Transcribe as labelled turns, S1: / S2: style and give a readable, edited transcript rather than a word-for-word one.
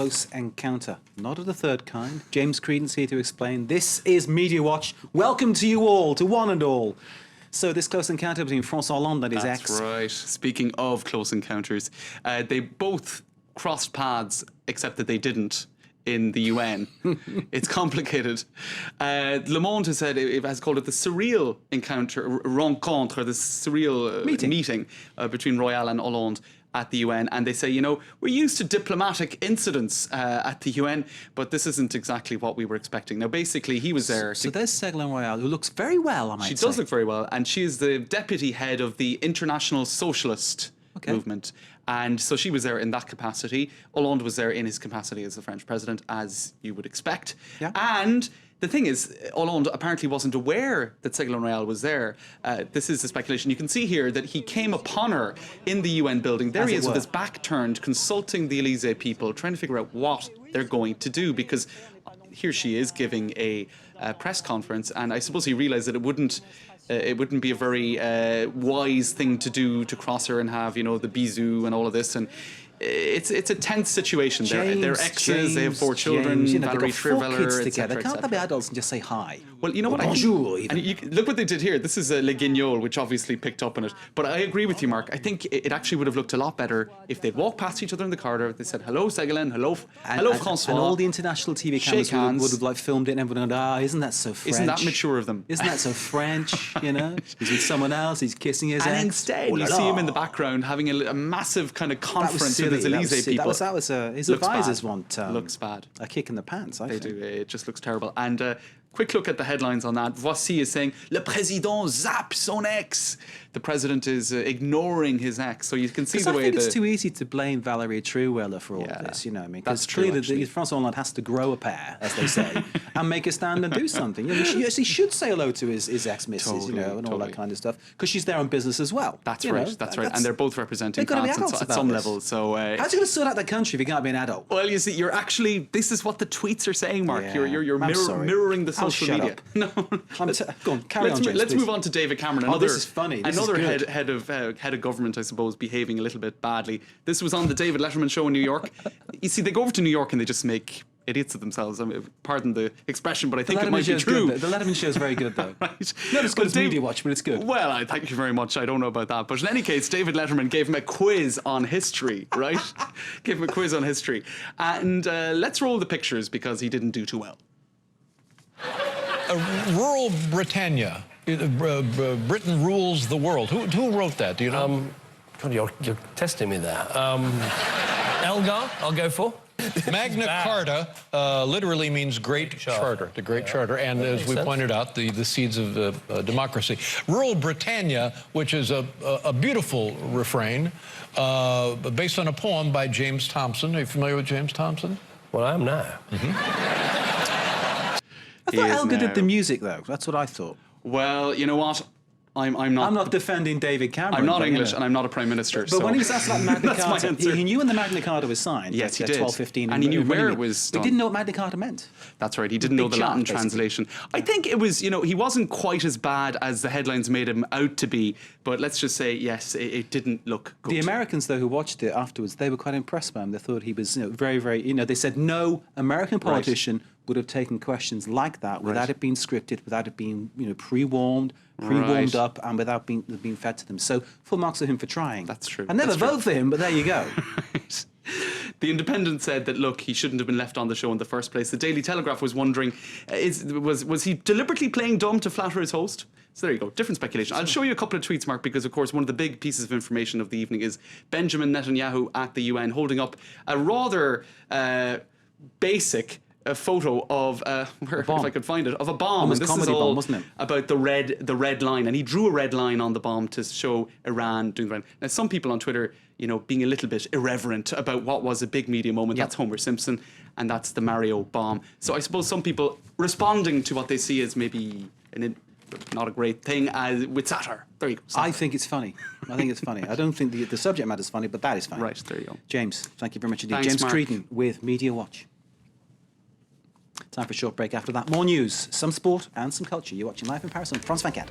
S1: close encounter, not of the third kind. James Creedon's here to explain. This is Media Watch. Welcome to you all, to one and all. So this close encounter between François Hollande and his ex.
S2: That's right. Speaking of close encounters, they both crossed paths, except that they didn't in the UN. It's complicated. Le Monde has called it the surreal encounter, rencontre, the surreal meeting between Royal and Hollande at the UN, and they say, you know, we're used to diplomatic incidents at the UN, but this isn't exactly what we were expecting. Now, basically, he was there.
S1: So there's Ségolène Royal, who looks very well, I might say.
S2: She does look very well, and she is the deputy head of the International Socialist movement. And so she was there in that capacity. Hollande was there in his capacity as the French president, as you would expect. Yeah. And the thing is, Hollande apparently wasn't aware that Ségolène Royal was there. This is the speculation. You can see here that he came upon her in the UN building. There he is with his back turned, consulting the Élysée people, trying to figure out what they're going to do, because here she is giving a press conference, and I suppose he realised that it wouldn't be a very wise thing to do, to cross her and have, you know, the bisou and all of this. And it's a tense situation. They're exes, they have 4 children,
S1: you know,
S2: Valerie Trierweiler,
S1: etc. Can't they be adults and just say hi?
S2: Well, you know what?
S1: Bonjour,
S2: look what they did here. This is Le Guignol, which obviously picked up on it. But I agree with you, Mark. I think it actually would have looked a lot better if they'd walked past each other in the corridor. They said, hello, Ségolène, hello François.
S1: And all the international TV cameras would have like filmed it, and everyone would go, isn't that so French?
S2: Isn't that mature of them?
S1: Isn't that so French, you know? He's with someone else, he's kissing his ex.
S2: And instead, you see him in the background having a massive kind of conference with his Élysée people.
S1: That was his advisors want
S2: looks bad.
S1: A kick in the pants, I think.
S2: They do. It just looks terrible. And quick look at the headlines on that. Voici is saying, Le Président zappe son ex. The president is ignoring his ex. So you can see the way
S1: I think it's too easy to blame Valerie Trierweiler for all of this, you know what I mean? Because clearly François Hollande has to grow a pair, as they say, and make a stand and do something. You know, he should say hello to his ex-missus, you know, and all that kind of stuff, because she's there on business as well.
S2: That's right. And they're both representing France at some level. So
S1: how's he going to sort out the country if he can't be an adult?
S2: Well, you see, you're actually, this is what the tweets are saying, Mark.
S1: Yeah.
S2: You're mirroring the social media.
S1: No, go on, carry on, James,
S2: let's move on to David Cameron.
S1: This is funny.
S2: Another head of government, I suppose, behaving a little bit badly. This was on the David Letterman show in New York. You see, they go over to New York and they just make idiots of themselves. I mean, pardon the expression, but I think it might be true.
S1: The Letterman show is very good, though.
S2: Right.
S1: Not as good as Media Watch, but it's good.
S2: Well, I thank you very much. I don't know about that. But in any case, David Letterman gave him a quiz on history, right? Gave him a quiz on history. And let's roll the pictures, because he didn't do too well.
S3: Rural Britannia. Britain rules the world. Who wrote that? Do you know?
S4: God, you're testing me there. Elgar, I'll go for.
S3: Magna Carta literally means Great Charter, the Great Charter, and as we pointed out, the seeds of democracy. Rural Britannia, which is a beautiful refrain, based on a poem by James Thompson. Are you familiar with James Thompson?
S4: Well, I am now.
S1: I thought Elgar did the music, though. That's what I thought.
S2: Well, you know what? I'm not
S1: defending David Cameron.
S2: I'm not English, and I'm not a prime minister.
S1: But when he was asked about Magna Carta, he knew when the Magna Carta was signed.
S2: Yes, he did.
S1: 1215,
S2: and he knew where it was done.
S1: He didn't know what Magna Carta meant.
S2: That's right. He didn't know the Latin translation. I think it was, you know, he wasn't quite as bad as the headlines made him out to be. But let's just say, yes, it didn't look good.
S1: The Americans, though, who watched it afterwards, they were quite impressed by him. They thought he was, you know, very, very, you know, they said no American politician would have taken questions like that without it being scripted, without it being, you know, pre-warmed up, and without being fed to them. So full marks of him for trying.
S2: That's true.
S1: I never vote for him, but there you go.
S2: Right. The Independent said that, look, he shouldn't have been left on the show in the first place. The Daily Telegraph was wondering, was he deliberately playing dumb to flatter his host? So there you go, different speculation. I'll show you a couple of tweets, Mark, because, of course, one of the big pieces of information of the evening is Benjamin Netanyahu at the UN holding up a rather basic photo of if I could find it, of a bomb.
S1: Almost comedy bomb, wasn't it?
S2: About the red line, and he drew a red line on the bomb to show Iran doing the right. Now, some people on Twitter, you know, being a little bit irreverent about what was a big media moment. That's Homer Simpson, and that's the Mario bomb. So I suppose some people responding to what they see as maybe not a great thing with satire. There you go. Satire.
S1: I think it's funny. I think it's funny. I don't think the subject matter is funny, but that is funny.
S2: Right, there you go.
S1: James, thank you very much indeed.
S2: Thanks,
S1: James
S2: Mark.
S1: Creedon with Media Watch. Time for a short break after that. More news, some sport and some culture. You're watching Live in Paris on France 24.